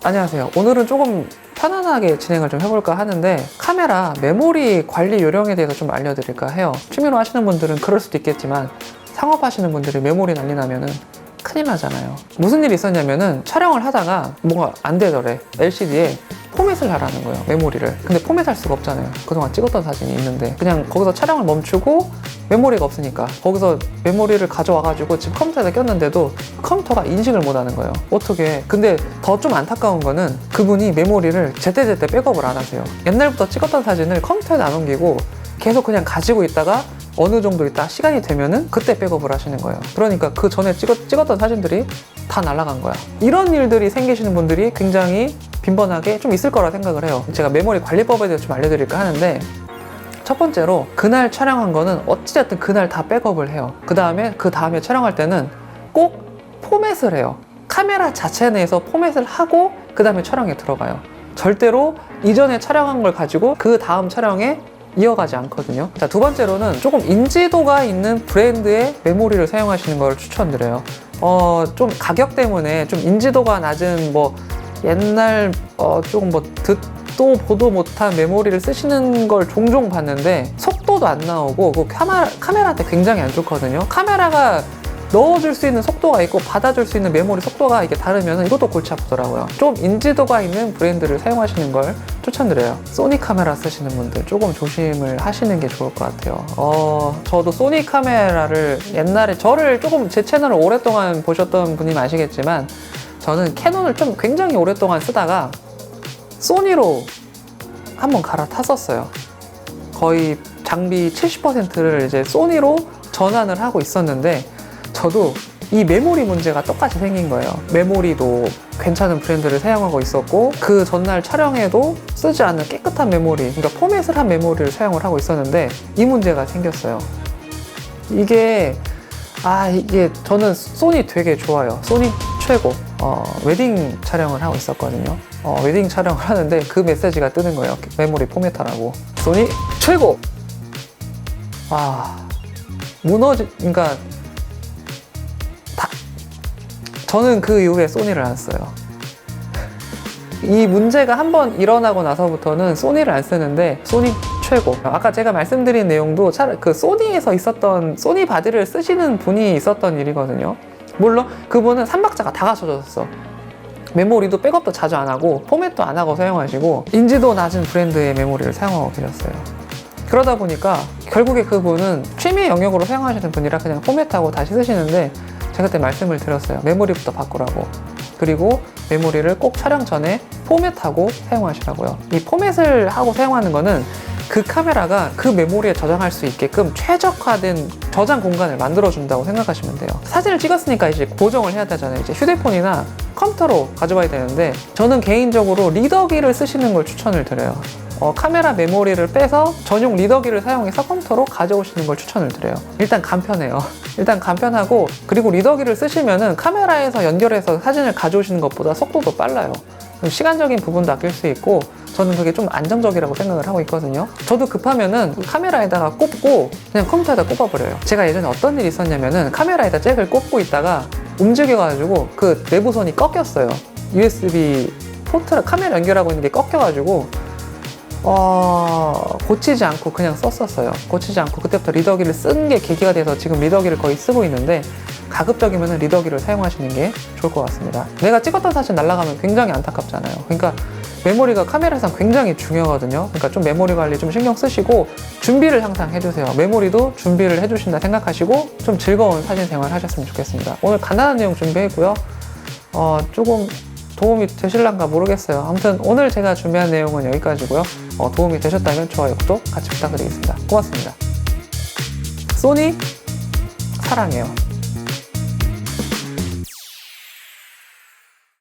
안녕하세요. 오늘은 조금 편안하게 진행을 좀 해볼까 하는데 카메라 메모리 관리 요령에 대해서 좀 알려드릴까 해요. 취미로 하시는 분들은 그럴 수도 있겠지만 상업하시는 분들이 메모리 난리 나면은 큰일 나잖아요. 무슨 일이 있었냐면은 촬영을 하다가 뭐가 안 되더래. LCD에 포맷을 하라는 거예요, 메모리를. 근데 포맷할 수가 없잖아요. 그동안 찍었던 사진이 있는데 그냥 거기서 촬영을 멈추고 메모리가 없으니까 거기서 메모리를 가져와가지고 지금 컴퓨터에다 꼈는데도 컴퓨터가 인식을 못하는 거예요. 어떻게? 근데 더 좀 안타까운 거는 그분이 메모리를 제때제때 백업을 안 하세요. 옛날부터 찍었던 사진을 컴퓨터에다 안 옮기고 계속 그냥 가지고 있다가 어느 정도 있다 시간이 되면은 그때 백업을 하시는 거예요. 그러니까 그 전에 찍었던 사진들이 다 날아간 거야. 이런 일들이 생기시는 분들이 굉장히 빈번하게 좀 있을 거라 생각을 해요. 제가 메모리 관리법에 대해서 좀 알려드릴까 하는데, 첫 번째로 그날 촬영한 거는 어찌됐든 그날 다 백업을 해요. 그 다음에 촬영할 때는 꼭 포맷을 해요. 카메라 자체 내에서 포맷을 하고 그 다음에 촬영에 들어가요. 절대로 이전에 촬영한 걸 가지고 그 다음 촬영에 이어가지 않거든요. 자, 두 번째로는 조금 인지도가 있는 브랜드의 메모리를 사용하시는 걸 추천드려요. 좀 가격 때문에 좀 인지도가 낮은 옛날 조금 듣도 보도 못한 메모리를 쓰시는 걸 종종 봤는데 속도도 안 나오고 그 카메라한테 굉장히 안 좋거든요. 카메라가 넣어줄 수 있는 속도가 있고 받아줄 수 있는 메모리 속도가 이게 다르면 이것도 골치 아프더라고요. 좀 인지도가 있는 브랜드를 사용하시는 걸 추천드려요. 소니 카메라 쓰시는 분들 조금 조심을 하시는 게 좋을 것 같아요. 저도 소니 카메라를 옛날에 저를 조금 제 채널을 오랫동안 보셨던 분이 아시겠지만 저는 캐논을 좀 굉장히 오랫동안 쓰다가 소니로 한번 갈아탔었어요. 거의 장비 70%를 이제 소니로 전환을 하고 있었는데 저도 이 메모리 문제가 똑같이 생긴 거예요. 메모리도 괜찮은 브랜드를 사용하고 있었고 그 전날 촬영에도 쓰지 않는 깨끗한 메모리, 그러니까 포맷을 한 메모리를 사용을 하고 있었는데 이 문제가 생겼어요. 이게 저는 소니 되게 좋아요. 소니 최고. 웨딩 촬영을 하고 있었거든요. 웨딩 촬영을 하는데 그 메시지가 뜨는 거예요. 메모리 포맷하라고. 소니 최고! 그러니까 저는 그 이후에 소니를 안 써요. 이 문제가 한번 일어나고 나서부터는 소니를 안 쓰는데 소니 최고. 아까 제가 말씀드린 내용도 그 소니에서 있었던 소니 바디를 쓰시는 분이 있었던 일이거든요. 물론 그분은 3박자가 다 갖춰졌어. 메모리도 백업도 자주 안 하고 포맷도 안 하고 사용하시고 인지도 낮은 브랜드의 메모리를 사용하고 계셨어요. 그러다 보니까 결국에 그분은 취미 영역으로 사용하시는 분이라 그냥 포맷하고 다시 쓰시는데 제가 그때 말씀을 드렸어요. 메모리부터 바꾸라고. 그리고 메모리를 꼭 촬영 전에 포맷하고 사용하시라고요. 이 포맷을 하고 사용하는 거는 그 카메라가 그 메모리에 저장할 수 있게끔 최적화된 저장 공간을 만들어준다고 생각하시면 돼요. 사진을 찍었으니까 이제 고정을 해야 되잖아요. 이제 휴대폰이나 컴퓨터로 가져와야 되는데 저는 개인적으로 리더기를 쓰시는 걸 추천을 드려요. 카메라 메모리를 빼서 전용 리더기를 사용해서 컴퓨터로 가져오시는 걸 추천을 드려요. 일단 간편해요. 일단 간편하고, 그리고 리더기를 쓰시면은 카메라에서 연결해서 사진을 가져오시는 것보다 속도도 빨라요. 시간적인 부분도 아낄 수 있고 저는 그게 좀 안정적이라고 생각을 하고 있거든요. 저도 급하면은 카메라에다가 꽂고 그냥 컴퓨터에다 꼽아버려요. 제가 예전에 어떤 일이 있었냐면은 카메라에다 잭을 꽂고 있다가 움직여가지고 그 내부선이 꺾였어요. USB 포트랑 카메라 연결하고 있는 게 꺾여가지고 고치지 않고 그냥 썼었어요. 고치지 않고 그때부터 리더기를 쓴 게 계기가 돼서 지금 리더기를 거의 쓰고 있는데 가급적이면 리더기를 사용하시는 게 좋을 것 같습니다. 내가 찍었던 사진 날아가면 굉장히 안타깝잖아요. 그러니까 메모리가 카메라상 굉장히 중요하거든요. 그러니까 좀 메모리 관리 좀 신경 쓰시고 준비를 항상 해주세요. 메모리도 준비를 해주신다 생각하시고 좀 즐거운 사진 생활 하셨으면 좋겠습니다. 오늘 간단한 내용 준비했고요. 조금 도움이 되실란가 모르겠어요. 아무튼 오늘 제가 준비한 내용은 여기까지고요. 도움이 되셨다면 좋아요, 구독 같이 부탁드리겠습니다. 고맙습니다. 소니 사랑해요.